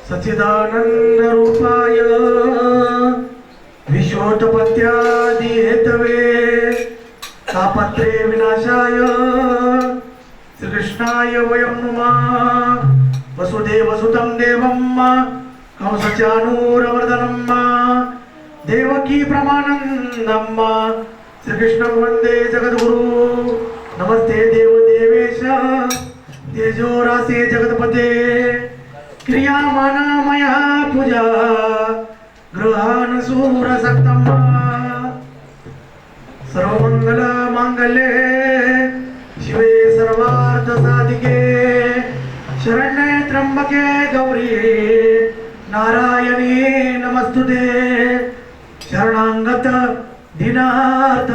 सच्चिदानंद रूपाय विश्वोत्पत्त्यादि Hathaway तापत्रे विनाशाय श्रीकृष्णाय वयं नुमः वसुदेवसुतं देवं कंसचानूरमर्दनं देवकी प्रमानन्दं श्रीकृष्णं वन्दे जगद्गुरु नमस्ते देवदेवेश तेजोरासे जगत्पते क्रियामानमया पूजा गृहान सूरसक्तम सर्वमंगल मांगल्ये शिवे सर्वार्थ साधिके शरण्ये त्र्यंबके गौरी नारायणी नमस्तुते शरणागत दीनार्थ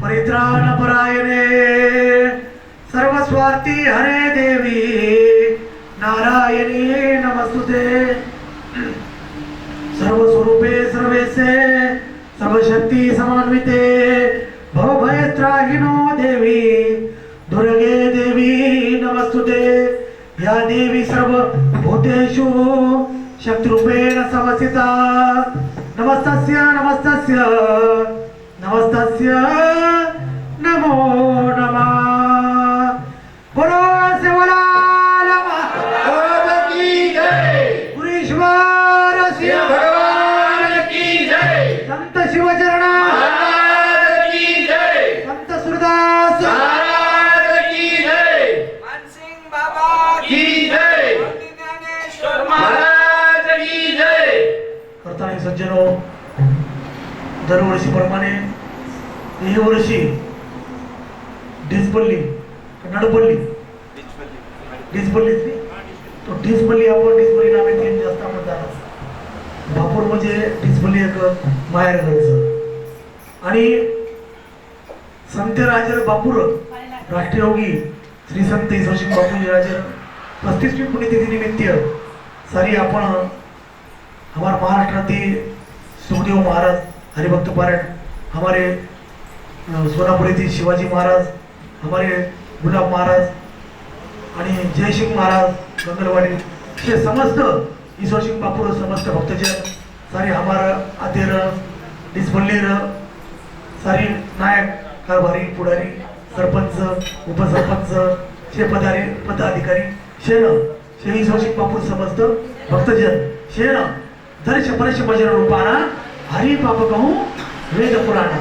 परित्राण परायणे सर्वस्वार्थी हरे देवी नारायणी नमस्तुते सर्वस्वरूपे सर्वेसे सर्वशक्ति समान्विते भवभयत्राहिनो देवी दुर्गे देवी नमस्तुते या देवी सर्वभूतेषु शक्तिरूपेण संस्थिता नमस्तस्य नमस्तस्य नमस्तस्य नमो नमः बोलो सेवला संत शिवचरण की जय संत सुरदास महाराज की जय मानसिंग बाबा की जय ज्ञानेश्वर महाराज की जय करताना सज्जनो दरवर्षीप्रमाणे ही वर्षी डिसपल्ली नडपल्ली डिसपल्ली तो डिसपल्ली आपण डिसपल्ली नावे तीन जास्त मतदार बापूर म्हणजे डिसपल्ली एक माहेर घरचं आणि संत राजर बापूर राष्ट्रयोगी श्री संत ईश्वरसिंह बापूजी राजर 35वीं पुण्यतिथि निमित्त सारी आपण हमारे महाराष्ट्रातील सुखदेव महाराज हरिभक्त पारायण हमारे सोनापुरी शिवाजी महाराज हमारे गुलाब महाराज आणि जयसिंह महाराज गंगलवाडी हे समस्त ईश्वर सिंह बापूर समस्त भक्तजन सारी हमारा आतेर डिसपल्लीर सारी नायक कारभारी पुढारी सरपंच उपसरपंच शे पदाधिकारी शेण शे ईश्वर सिंह बापूर समस्त भक्तजन शेण दर्श परश भजन रूपाना हरी पाप कहूं वेद पुराण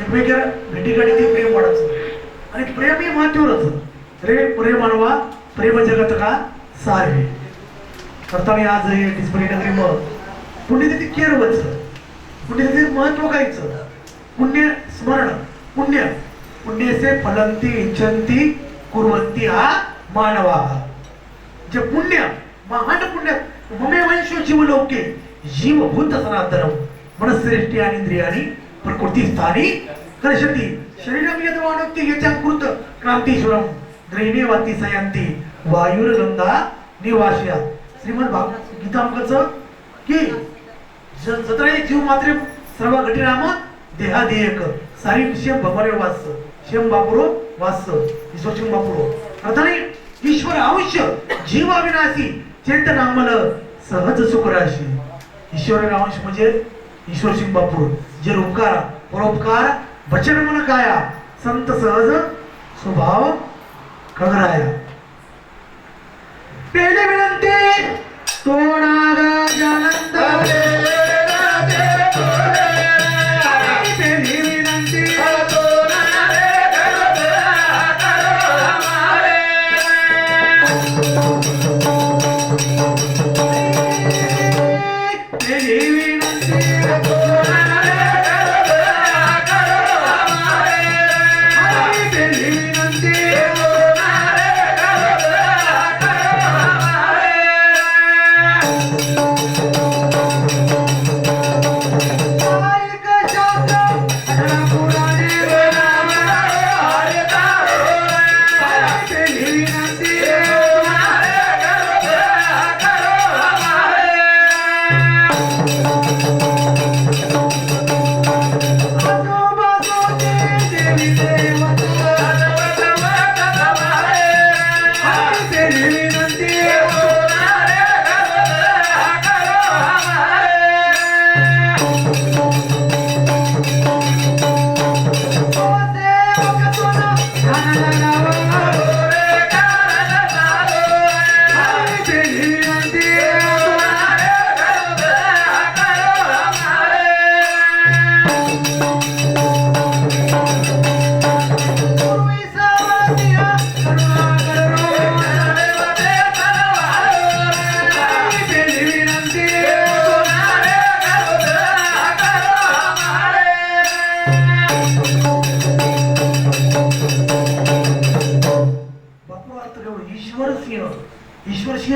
एकमेकांना भेटीगाडी ते प्रेम वाढायचं आणि प्रेम हे महत्त्वाचं रे प्रेम मानवा प्रेम जगत का सारे करताना आज हे डिस्पली नगरी मग पुण्यतिथी केरवच पुण्यतिथी महत्व कायचं पुण्य स्मरण पुण्य पुण्यसे फलंती इच्छन्ति कुर्वन्ति हा मानवा जे पुण्य महान पुण्य ममे वंशो जीवलोके जीवभूत सनातनम मनश्रेष्ठी आणि इंद्रियाणी प्रकृती स्थानी कर्षती शरीरम यदवानोक्ती यच्या कृत क्रांतीश्वरम द्रैने वाती सयांती वायुर्गंगा निवास्या श्रीमद भागवत गीतांकाचं की जत्रे जीव मात्रे सर्व घटीराम देहादेयक सारी विषय भगवान वास शेम बापुरो वास ईश्वर बापुरो अर्थाने ईश्वर अवश्य जीव अविनाशी चेतनामल सहज सुखराशी ईश्वर अंश म्हणजे ईश्वर सिंह बापूर जे उपकार परोपकार वचन मन काया संत सहज स्वभाव खगराया पहले विनंती तोडागा जानंद पहली विनंती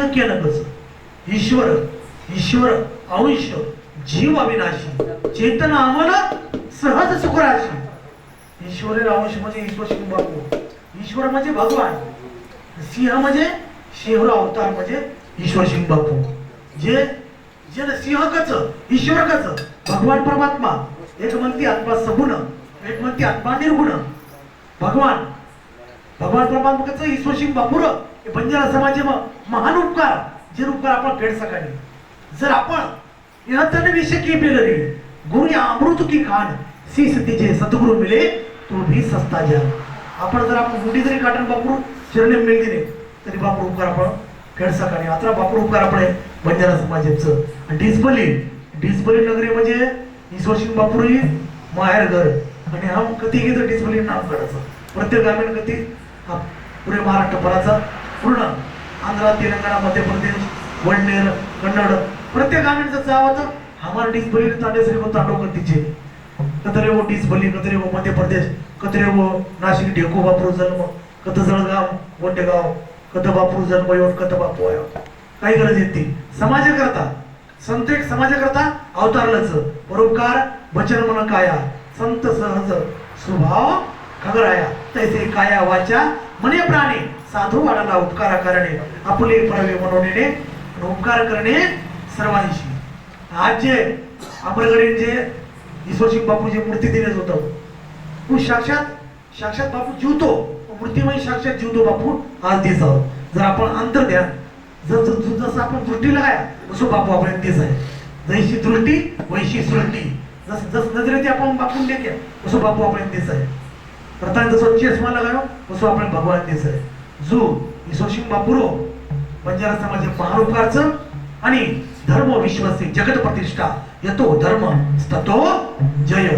असंख्य नकच ईश्वर ईश्वर अंश जीव अविनाशी चेतन अमल सहज सुखराशी ईश्वर अंश म्हणजे ईश्वर शिव बापू ईश्वर म्हणजे भगवान सिंह म्हणजे शेहर अवतार म्हणजे ईश्वर सिंह बापू जे जे सिंह कच ईश्वर कच भगवान परमात्मा एक म्हणते आत्मा सगुण एक म्हणते आत्मा निर्गुण भगवान भगवान परमात्माचं ईश्वर सिंह बापूर हे बंजारा समाज महान उपकार जे उपकार आपण फेड सकाळी जर आपण यह तन विषय की पेलरी गुरु या अमृत की खान सी सतीचे सद्गुरु मिले तो भी सस्ता जान आपण जर आपण मुठी जरी काटून बापूर चरणे मिळ दिले तरी बापूर उपकार आपण फेड सकाळी आता बापूर उपकार आपण बंजारा समाजाचं आणि डिस्पली नगरी म्हणजे ईश्वर सिंह बापूर ही माहेर घर आणि हा कधी घेतो डिस्पली नाव करायचं प्रत्येक ग्रामीण कधी हा पुरे महाराष्ट्रभराचा पूर्ण आंध्र तेलंगणा मध्य प्रदेश वडनेर कन्नड प्रत्येक ग्रामीणचं जावं हमारा डिस्पली तांडे श्री को तांडव कतीचे कतरे वो डिस्पली कतरे वो मध्य प्रदेश कतरे वो नाशिक ढेको बापूर जन्म कत जळगाव गोंडेगाव कत बापूर जन्म येऊन कत बापू आहे काही गरज येते समाजाकरता संत एक समाजाकरता अवतारलंच परोपकार वचन मन काया संत सहज स्वभाव खगराया तैसे काया वाचा मने प्राणी साधू वाढाला उपकार करणे आपले परवे मनवणे उपकार करणे सर्वांशी आज जे अमरगडे जे ईश्वर सिंह बापू जे मूर्ती देण्यात होतं तू साक्षात बापू जीवतो मूर्तीमय साक्षात जीवतो बापू आज दिस आहोत जर आपण अंतर द्या जसं आपण दृष्टी लगाया तसं बापू आपण दिस आहे जैशी दृष्टी वैशी सृष्टी जस नजरेती आपण बापून देत्या तसं बापू आपण दिस आहे प्रथम जसं चष्मा लगायो तसं आपण भगवान दिस आहे जो ईश्वर सिंह बापूरो बंजारा समाज महान उपकारचं आणि धर्म विश्वसे जगत प्रतिष्ठा यतो धर्म ततो जय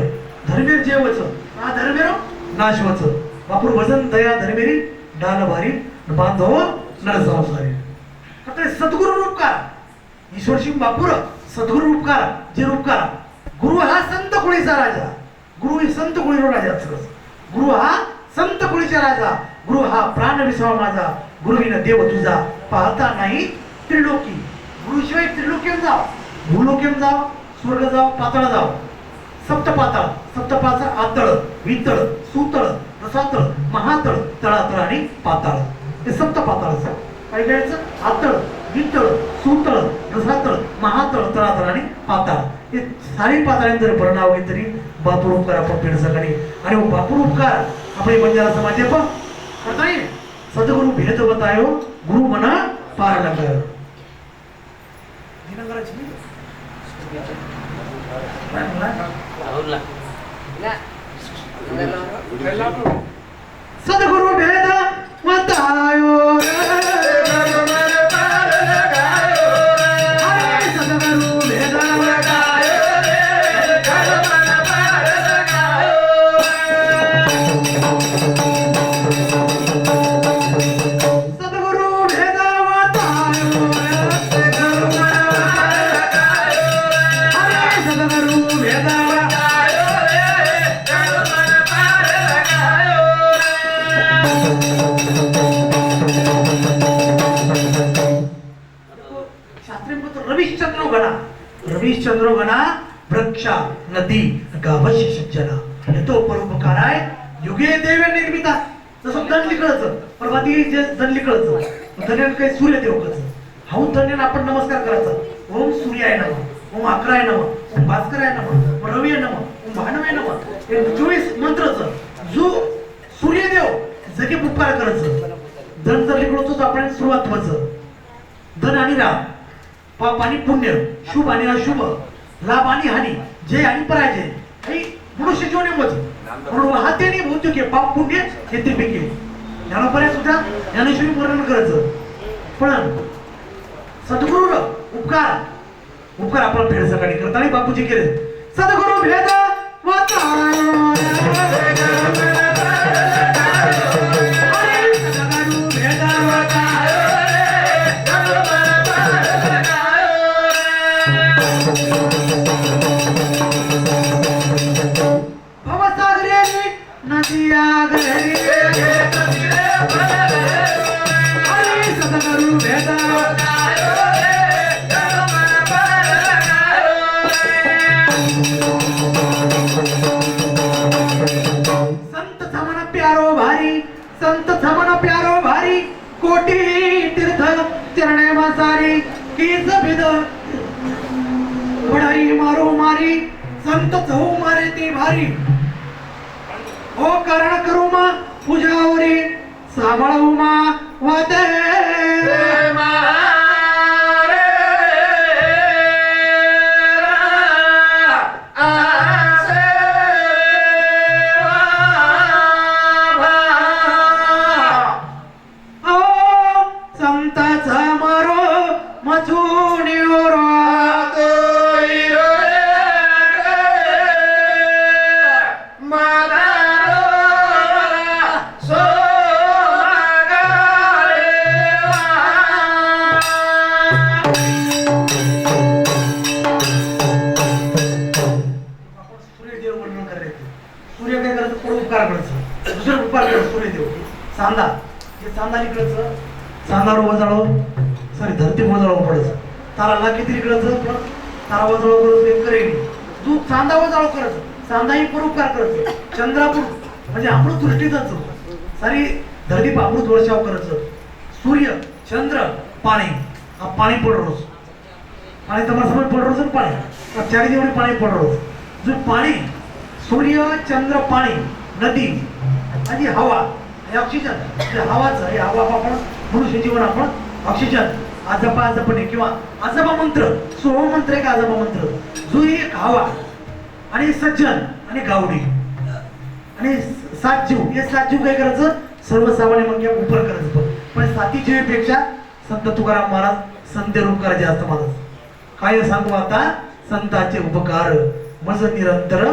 धर्मेर जयवच हा धर्मेर नाशवच बापूर वजन दया धर्मेरी डाल भारी बांधव नर संसारी आता सद्गुरु उपकार ईश्वर सिंह बापूर सद्गुरु उपकार जे उपकार गुरु हा संत कुळीचा राजा गुरु ही संत कुळीरो राजा गुरु हा संत कुळीचा राजा गुरु हा प्राण विसावा माझा गुरुविन देव तुझा पाहता नाही त्रिलोकी गुरुशिवाय त्रिलोकीम जाव भूलोकीम जाव स्वर्ग जाव पाताळ जाव सप्तपाताळ आतळ वितळ सुतळ रसातळ महातळ तळातळ आणि पाताळ हे सप्तपाताळ काय करायचं आतळ वितळ सुतळ रसातळ महातळ तळातळ आणि पाताळ हे सारी पाताळी जर परिणाम होईल तरी बापूर उपकार आपण फेड सकाळी आणि बापूर उपकार आपण बंजारा समाज पण करता येईल सद्गुरु भेद बतायो गुरु मना पार लगायो सद्गुरु भेद बतायो रविश्चंद्र गणा वृक्षा नदी गावशी सज्जना येतो परोपकाराय युगे देवे निर्मिता जसं दन लिकळचं प्रभाती जे दन लिकळचं धन्यान काही सूर्यदेव कचं हाऊन धन्यान आपण नमस्कार करायचा ओम सूर्याय नमः ओम अकराय नमः ओम भास्कराय नमः ओम रविय नमः ओम भानवे नमः हे 24 मंत्रचं जो सूर्यदेव जगे उपकार करायचं धन जर लिकळतो आपण सुरुवात व्हायचं धन आणि राम पाप आणि पुण्य शुभ आणि अशुभ लाभ आणि हानी जय आणि पराजय हे मनुष्य जीवनामध्ये म्हणून वाहते आणि भौतिक पाप पुण्य हे त्रिपिके ज्ञानोपर्यंत सुद्धा ज्ञानेश्वरी वर्णन करायचं पण सद्गुरु उपकार आपण फेड सकाळी करताना बापूजी केले सद्गुरु भेद सद्गुरु भेद कीच भेद वडाई मारो मारी संत चहू मारे ती भारी ओ कारण करू मा पूजावरी सांभाळू मा वाते संताचा मारो मचूनी ओरो सूर्य काय करायचं कोण उपकार करायचं दुसरं उपकार करायचं सूर्यदेव सांदा हे सांदा इकडचं सांदा वजाळो सॉरी धरती वजाळो पडायचं ताराला किती इकडचं तारा वजाळो करायचं करेल तू चांदा वजाळो करायचं चांदा ही परोपकार करायचं चंद्रापूर म्हणजे अमृत दृष्टीच सारी धरती अमृत वर्षाव करायचं सूर्य चंद्र पाणी हा पाणी पडरोज पाणी तुम्हाला समज पडरोज पाणी चारी दिवशी पाणी पडरोज जो पाणी सूर्य चंद्र पाणी नदी आणि हवा हे ऑक्सिजन हवाचं हे हवा आपण मनुष्य जीवन आपण ऑक्सिजन आजपणे किंवा आजोबा मंत्र सोहम मंत्र एक आजोबा मंत्र जो एक हवा आणि सज्जन आणि गावडी आणि सात जीव हे सात जीव काय करायचं सर्वसामान्य म्हणजे उपर करायचं पण साती जीवीपेक्षा संत तुकाराम महाराज संत रूप करायचे असतं महाराज काय सांगतो आता संतांचे उपकार मज निरंतर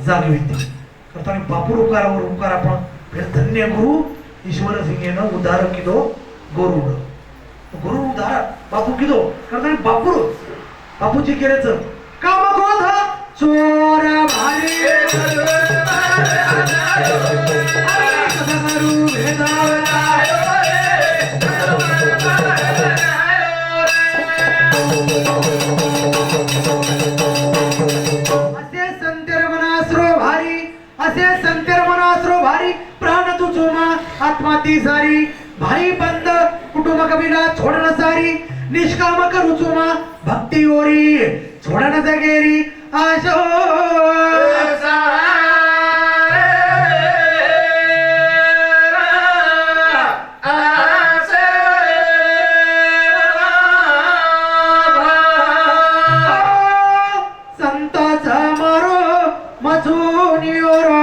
जागविते करताना बापूर उपकारावर उपकार आपण फिर धन्य गुरु ईश्वर सिंगेनं उदार किदो गुरुड गुरु उदार बापू किदो करताना बापूर बापूची केल्याचं काम क्रोध चोर भारी असे संतेर मनास्रो भारी प्राण तुझोमा आत्मा ती सारी भारी बंद कुटुंब कबिला छोडण सारी निष्काम करू चुमा भक्ती ओरी छोडण जगेरी आशो संताचा मारो मधुनी ओरा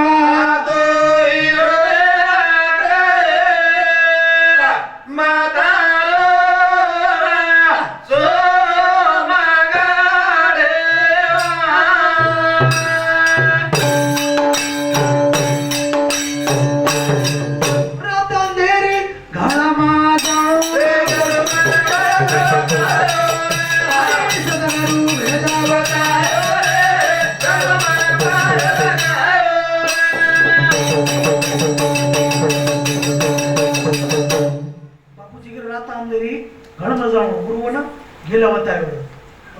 गेला होता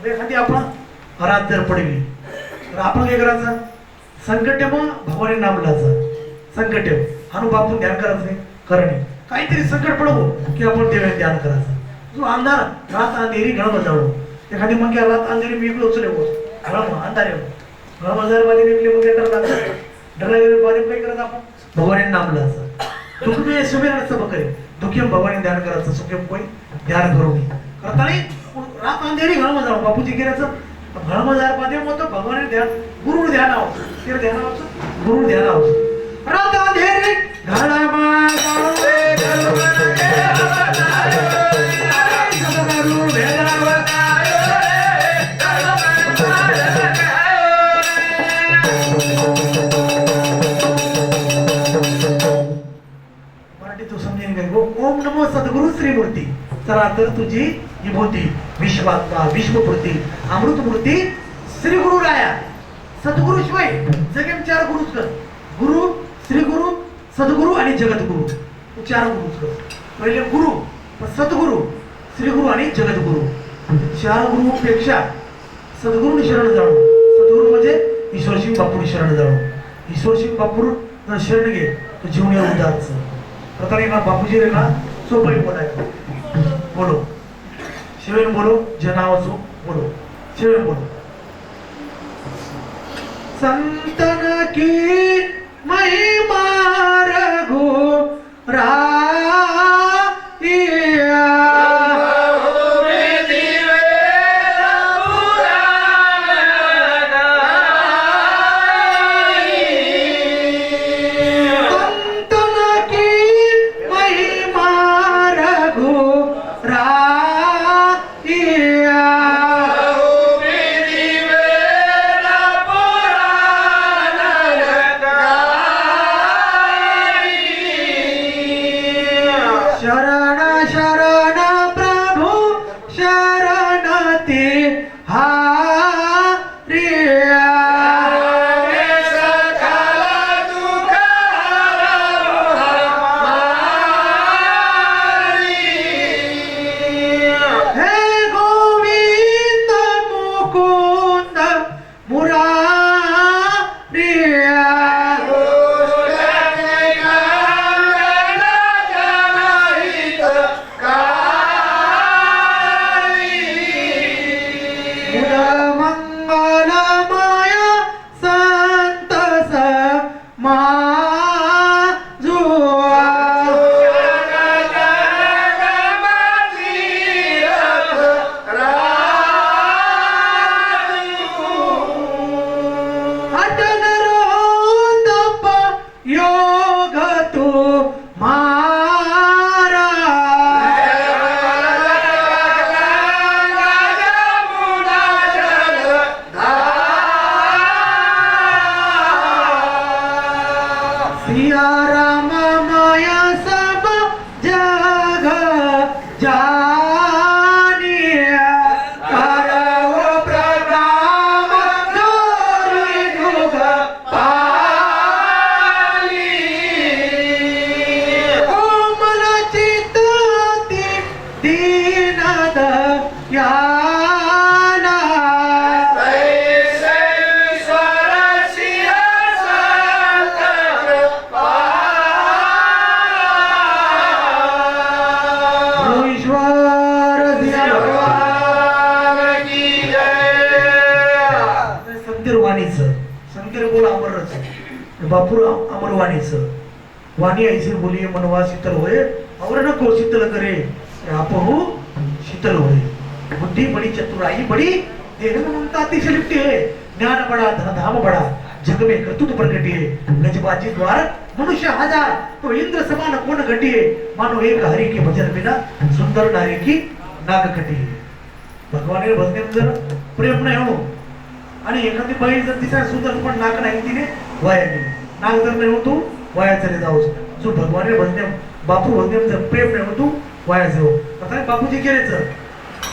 एखादी आपण हरात जर पडली तर आपण काय करायचं संकट मग भगवान नामलाचं संकट हानु बापून ध्यान करायचं नाही करणे काहीतरी संकट पडवो की आपण देवाने ध्यान करायचं जो अंधार रात अंधेरी घळ बजावलो एखादी मग रात अंधेरी मी इकडे उचले हो घळ अंधारे घळ बजार मध्ये निघले मग डरला मध्ये काय करायचं आपण भगवान नामलाचं दुःख में सुमेर सब करे दुखियम भगवान ध्यान करायचं सुखियम कोई ध्यान करू करताना रात अंधेरी घळ बजावलो बापूजी केल्याचं घळ बजार मध्ये मग भगवान ध्यान गुरु ध्यान आवश्यक ते ध्यान आवश्यक गुरु ध्यान आवश्यक रात अंधेरी घळ मराठी तू समजेन काय ओम नमो सद्गुरु श्री मूर्ती चला तर तुझी विभूती विश्वात्मा विश्वपूर्ती अमृतमूर्ती श्री गुरु राया सद्गुरु शिवाय जगेम चार गुरुच कर गुरु श्री गुरु सद्गुरु आणि जगद्गुरु चार गुरुच कर पहिले गुरु सद्गुरु श्री गुरु आणि जगद्गुरु चार गुरु पेक्षा सद्गुरुनी शरण जाणो सद्गुरु म्हणजे ईश्वर सिंग बापूनी शरण जाणो ईश्वर सिंग बापूर जर शरण घे तर जीवन उदारचं प्रथम बापूजी रे ना सोपं पद आहे बोलो शिवेन बोलो जे नाव असो बोलो शिवेन बोलो संतन की महिमा रघु बापूर अमरवाणीच वाणी ऐसे बोलिये मनवा शीतल होय और नको शीतल करे आपहु शीतल होय बुद्धि बड़ी चतुराई बड़ी देह में ममता अतिशय लिप्टी है ज्ञान बड़ा धन धाम बड़ा जग में कर्तृत्व प्रगटी है गजबाजी द्वार मनुष्य हजार तो इंद्र समान कोण घटी है मानो एक हरि के भजन बिना सुंदर नारी की नाग कटी है भगवान भजने जर प्रेम नाही हो आणि एखादी बाई जर तिचा सुंदर पण नाक नाही तिने वाया गेली नाक जर नाही होतो वाया चले जाऊ जो भगवान भजने बापू भजने जर प्रेम नाही होतो वाया जाऊ आता बापूजी केलेच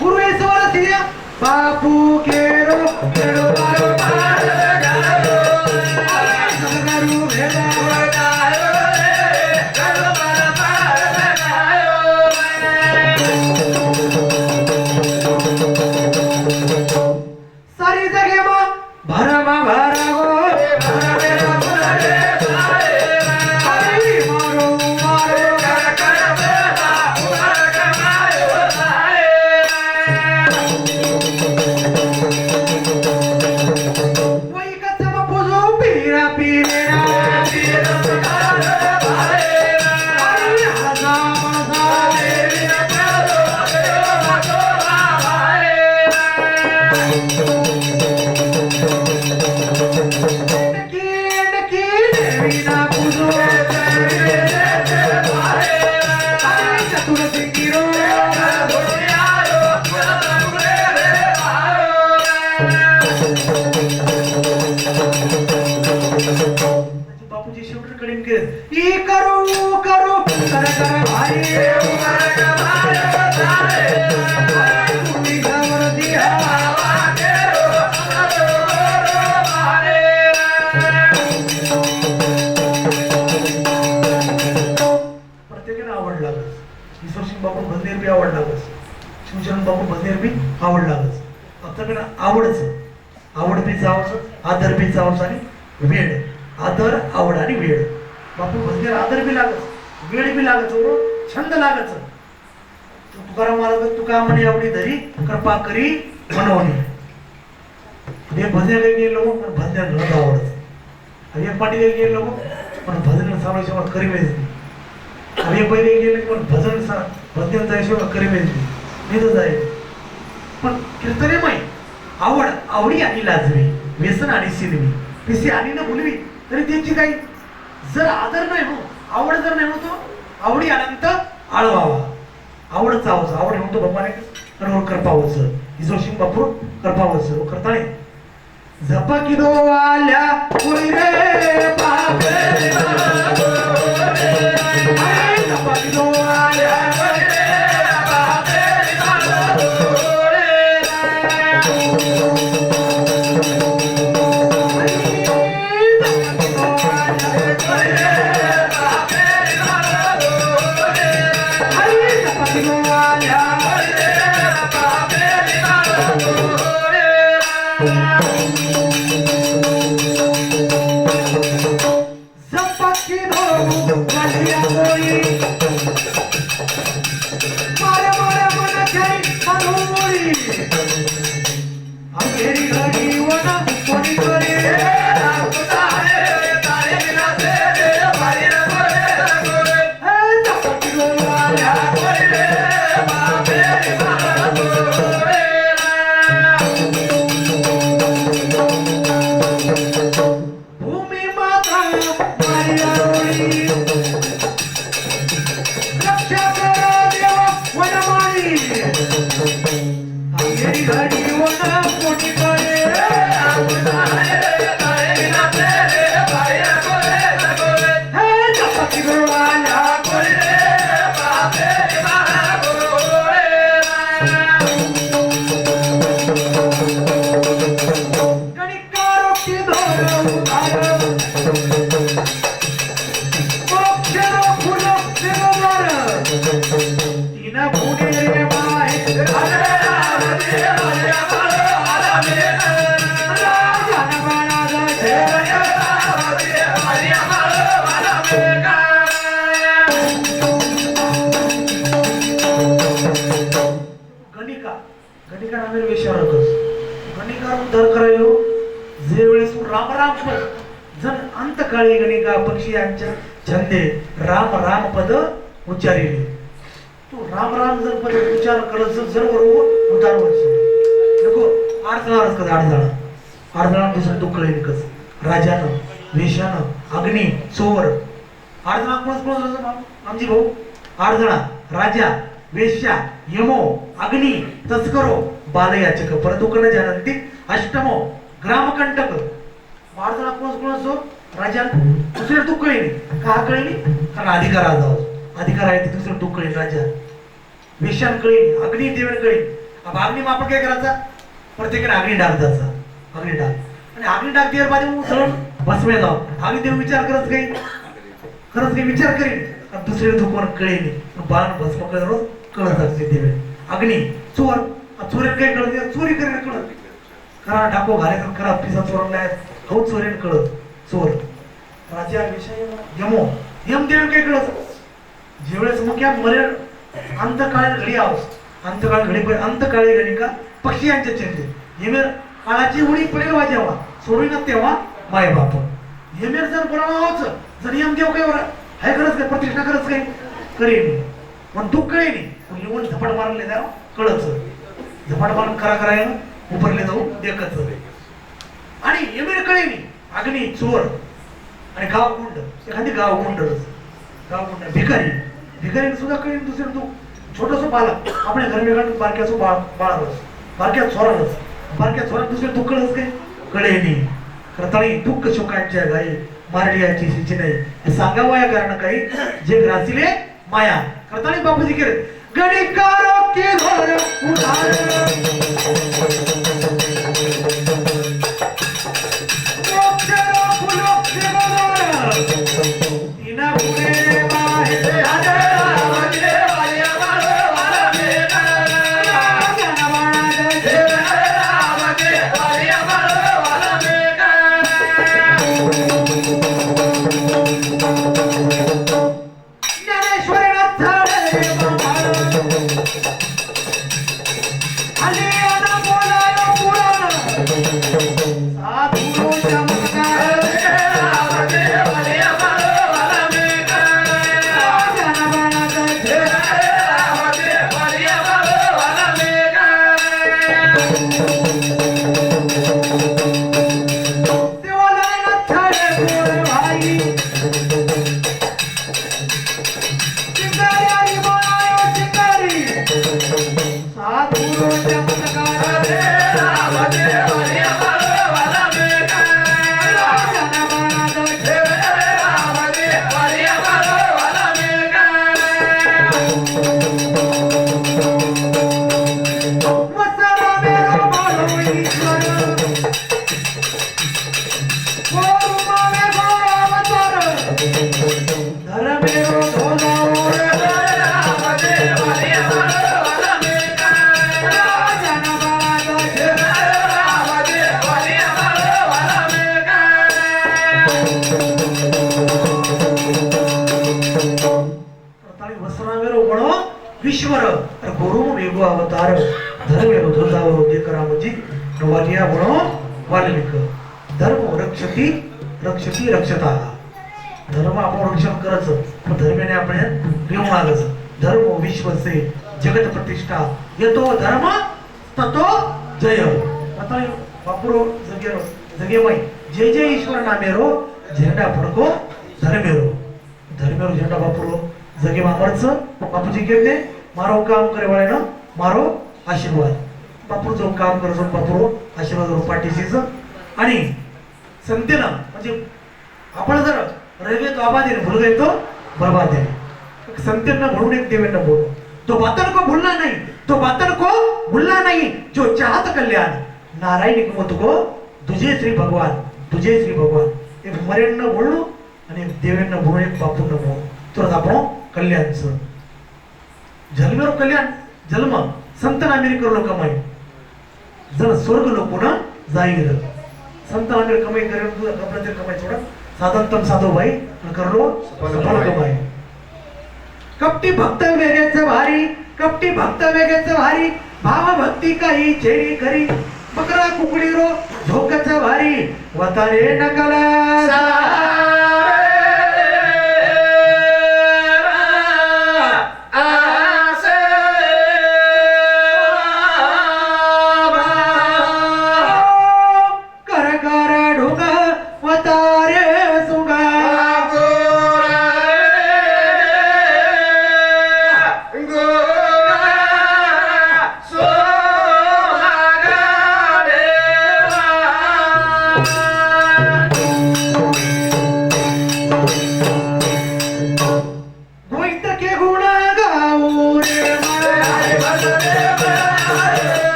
गुरु हे सवाल दिया बापू केरो केरो मारो मारो गारो भेला गारो रे गारो मारो मारो सारी जगे में भरमा भरा गो आवड बी जावच आदर बी जावच आणि वेळ आदर आवड आणि वेळ बापू म्हणजे आदर बी लागत वेळ बी लागत छंद लागत तुकाराम महाराज तुका म्हणे एवढी धरी कृपा करी मनवणी. हे भजन काही गेलो पण भजन न आवडत. एक पाठी काही गेलो पण भजन सांगायचे करी मिळते. आणि पहिले गेले पण भजन भजन जायशिवाय करी मिळते मी तर जाईल. पण कीर्तने माही आवड आवडी आणि लाजवी व्यसन आणि सिनवी पिसे आणि न बोलवी तरी त्यांची काही जर आदर नाही हो आवड जर नाही होतो आवडी अनंत आळवावा. आवडच आवच आवड म्हणतो बाप्पाने तर करपावच जोशी बापूर करपावच करताळे झपकी दो आल्या पुरी रे बापे झपकी दो आल्या अंतकाळी गणिका पक्षी यांच्या छंदे राम राम पद उच्चारिले. तू राम राम जर पद उच्चार करत जर बरोबर उतार वर्ष नको आडजाळच कस आडजाळ दुसरं तू कळेल कस राजानं वेशानं अग्नी चोर आडजाळ कोण आमची भाऊ आडजाळा राजा वेश्या यमो अग्नी तस्करो बालयाचक परदुकन जानंती अष्टमो ग्रामकंटक आडजाळा कोण असो राजा दुसरे तू कळेल का कळेल कारण अधिकार अधिकार आहे ते दुसरं तू कळेल राजा वेशान कळेल अग्नी देवन कळेल. अब अग्नी मग आपण काय करायचा प्रत्येकाने अग्नी डाक द्यायचा अग्नी डाक आणि अग्नी डाक द्यायला पाहिजे सरळ भस्मे जाऊ अग्नी देव विचार खरंच काही विचार करेल दुसरे तू कोण कळेल बाण भस्म करून कळत असते देवे अग्नी चोर चोरी काय कळत चोरी करेल कळत खरा डाको घालायचा खरा पिसा चोर नाही हो चोरीने कळत चोर राजा विषय यमो यम देव काय कळत जेवढेच मग या मरेल अंतकाळी घडी आहोत अंतकाळी घडी अंतकाळी घडी का पक्षी यांच्या चेंडे हेमेर काळाची उडी पडेल वा जेव्हा सोडून तेव्हा माय बाप हेमेर जर बोलावं जर यम देव काय हाय खरंच काय प्रतिष्ठा खरंच काय करेन पण दुःख कळे नाही येऊन झपाट मारले जाऊ कळच झपाट मारून करायला उपरले जाऊ देखच आणि हेमेर कळे नाही अग्नी चोर आणि गाव गुंड एखादी गाव गुंड भिकारी सुद्धा कळेल दुसरे तू छोटस बालक आपल्या घर वेगळं बारक्याचं बाळावस बारक्या चोरात दुसरे तू कळच काय कळे नाही करताळी दुःख शोकांच्या गाई मारडियाची शिची नाही हे सांगावं या कारण काही जे ग्रासीले माया करताळी बापूजी केले गणिकारो के घर उधार तुळजावर दे करा म्हणजे नवालिया म्हणो वाल्मिक धर्म रक्षती रक्षती रक्षता धर्म आपण रक्षण करायचं पण धर्माने आपण घेऊन आलाच धर्म विश्वसे जगत प्रतिष्ठा येतो धर्म ततो जय आता बापुरो जगे जय जय ईश्वर नामेरो झेंडा फडको धर्मेरो धर्मेरो झेंडा बापुरो जगे मामरचं बापूजी केले मारो काम करे वाळेनं मारो आशीर्वाद बापूर जो काम करतो बापुरो आशीर्वाद पाठीशीच आणि संतेनं म्हणजे आपण जर रगे तो आबाद आहे भूल गए तो बर्बाद है संतेनं म्हणून एक देवेंना बोलो तो बातन को भूलना नहीं तो बातन को भूलना नहीं जो चाहत कल्याण नारायण मत को तुझे श्री भगवान एक मरेंना बोललो आणि एक देवेंना बोलू एक बापूंना बोलू तर आपण कल्याणचं जन्मेरो कल्याण जन्म संत नामेरी करलो कमाई जण स्वर्ग लोकोना जाईल संत नामेरी कमाई करेल आपल्या कमाई सोडा साधनतम साधो भाई करलो सफल कमाई कपटी भक्त वेगेच भारी भाव भक्ती काही चेरी करी बकरा कुकडी रो झोकच भारी वतारे नकला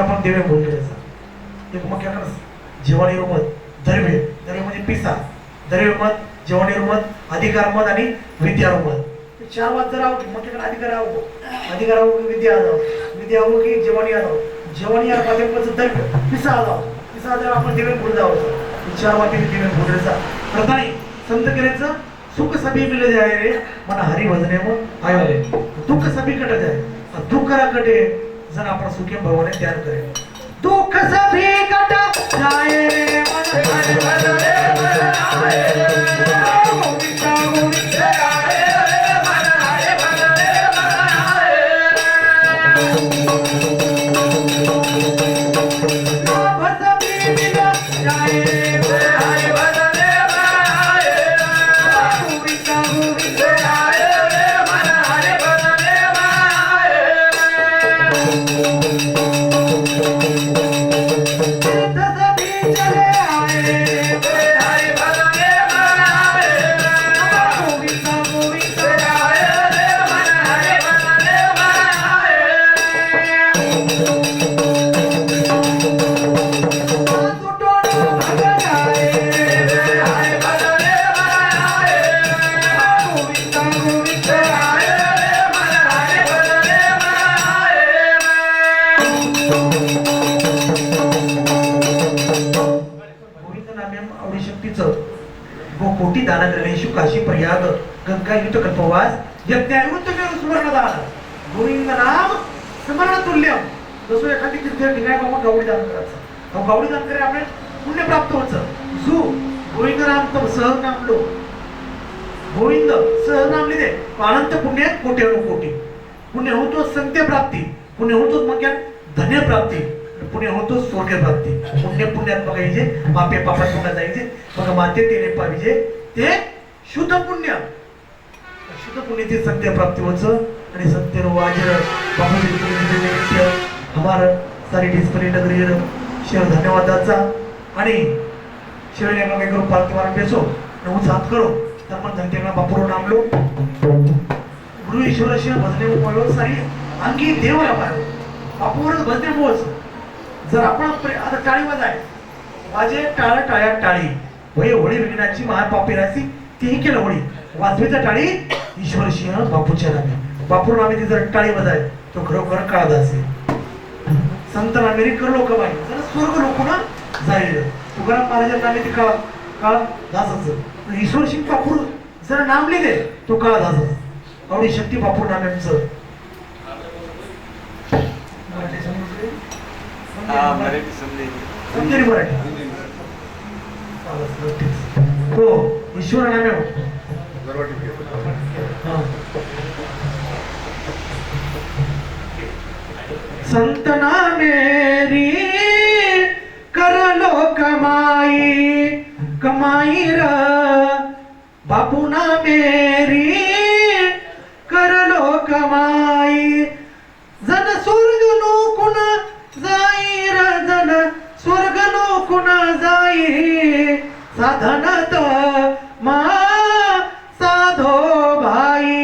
आपण देवे बोलले एक मग जेवणी मत दरवे म्हणजे पिसा दरवे मत जेवणी मत अधिकार मत आणि विद्या मत चार वाद जर आहोत मग अधिकार विद्या की जेवणी माध्यमाचं दरवे पिसा आपण देवे बोल जावं चार वादी देवे बोलायचा प्रधानी संत केल्याचं सुख सभी मिले जाय रे मना हरी भजने मग आयो रे दुःख सभी कट जाय दुःख कटे जन आपण सुखी भगवान ध्यान करे दुःख सभी कट जाए रे मन हरि भजने कोटी दान गणेशु काशी प्रयाग गंगा युत कल्पवास यज्ञायुत सुवर्ण दान गोविंद नाम स्मरण तुल्यम जसो एखादी तीर्थ ठिकाणी बाबा गवडी दान करायचं गवडी दान करे आपण पुण्य प्राप्त होतं जो गोविंद नाम तो सहनाम लो गोविंद सहनाम लिदे अनंत पुण्य कोटी पुण्य होतो संत्य प्राप्ती पुण्य होतो मग धन्य प्राप्ती पुण्य होतो स्वर्ग प्राप्ती पुण्यात बघायचे पापे पापात पुन्हा जायचे मग माते तेने पाहिजे ते शुद्ध पुण्य ते सत्य प्राप्ती होचं आणि सत्य वाजर बाबा हमारा सारी डिस्प्ले नगरी शेर धन्यवादाचा आणि शेरलेला काय करू पालती मारून बेसो नऊ सात करो तर पण धनतेना बापुरो नामलो गुरु ईश्वर शेर भजने उपयोग सारी अंगी देवला पाहिजे बापुरच भजने बोच जर आपण आता टाळी वाजाय वाजे टाळ टाळ्या टाळी वय होळी विघ्नाची महापापेराची तेही केलं होळी वाजवीचा टाळी ईश्वर सिंह बापूच्या नामे बापू नामे ती जर टाळी वाजाय तो खरोखर काळदा असेल संत नामेरी कर लोक बाई जर स्वर्ग लोक ना जाईल तुकाराम महाराजांना नामे ती काळ दासाचं ईश्वर सिंह बापू जर नाम लिहिले तो काळ दासाच आवडी शक्ती बापू नामेचं समजेल मराठी हो ईश्वर नामे संत नामेरी कर लो कमाई कमाई र बापू नामेरी कर लो कमाई जन स्वर्ग लोकुन जाई र जन स्वर्ग लोकुन जाई साधनत मा साधो भाई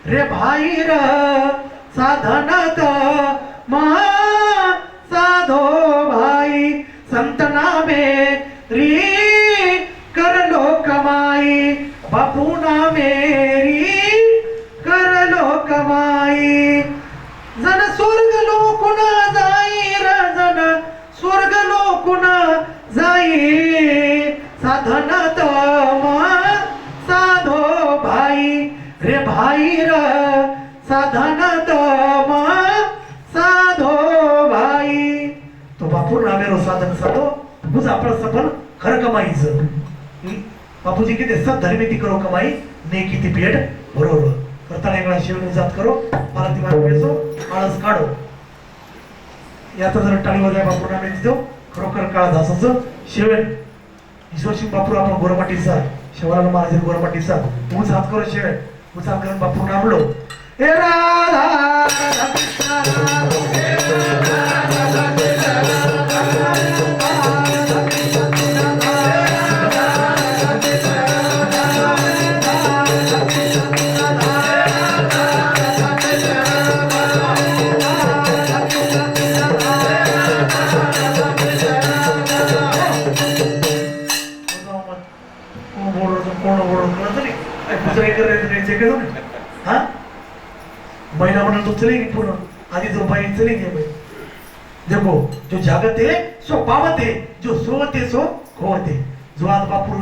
रे भाई र साधनत मा साधो भाई संत नामे री कर लो कमाई बापू नामे री कर लो कमाई जन स्वर्ग लोकुन जाई र जन स्वर्ग लोकुन जाई साधनत मा साधो भाई रे भाई र साधनत मा साधो भाई तो बापू नामेरो साधन साधो बुज आपलं सफल खरं कमाईचं बापूजी किती सत धर्मी ती करो कमाई नेकी ती पेट बरोबर करता वेगळा शिवणी जात करो मला ती मार पेसो आळस काढो याचा जर टाळी वाजाय बापू नामे दिसतो खरोखर काळ दासाचं शेवेन ईश्वर सिंह बापू आपण गोरमाटीचा शिवराज महाराज गोरमाटीचा तूच हात करो शेवेन तूच हात करून बापू नामलो हे राधा राधा कृष्ण महिला म्हणून तो चलेगी पूर्ण आदि जो भाई चलेंगे भाई देखो जो जागत है सो पावत है जो सोवत है सो खोवत है जो आज बापूर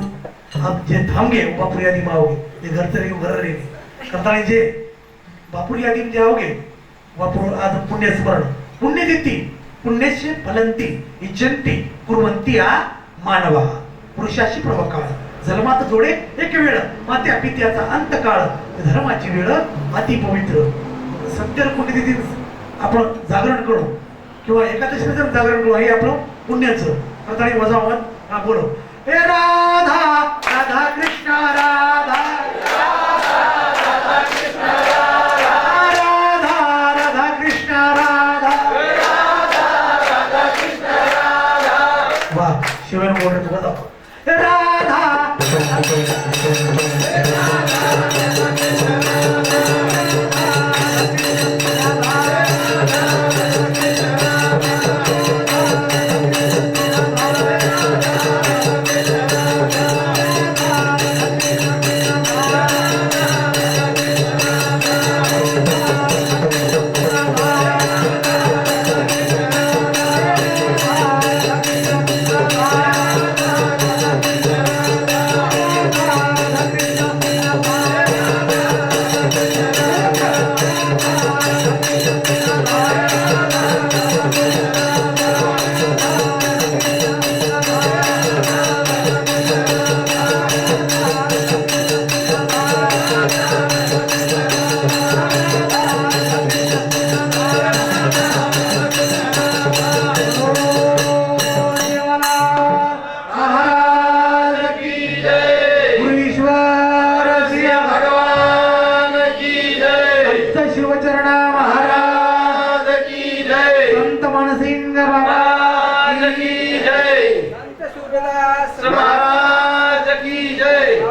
अब जे थांबगे वो बापूर यादी में आओगे ये घर चले घर रहेंगे करताने जे बापूर यादी में जाओगे बापूर आज पुण्य स्मरण पुण्य देती पुण्यस्य फलंती इच्छन्ति कुर्वन्ति आ मानवा पुरुषाशी प्रवकाळ जन्मात जोडे एक वेळ मात्या पित्याचा अंत काळ धर्माची वेळ अति पवित्र सत्य पुण्यतिथी आपण जागरण करू किंवा एकादशीला जर जागरण करू हे आपलं पुण्याचं करताना वजावत हा बोलो हे राधा राधा कृष्ण राधा राधा कृष्ण राधा राधा कृष्ण राधा राधा कृष्ण राधा वा शिवन बोलतो तू वजाव हे राधा महाराज की जय।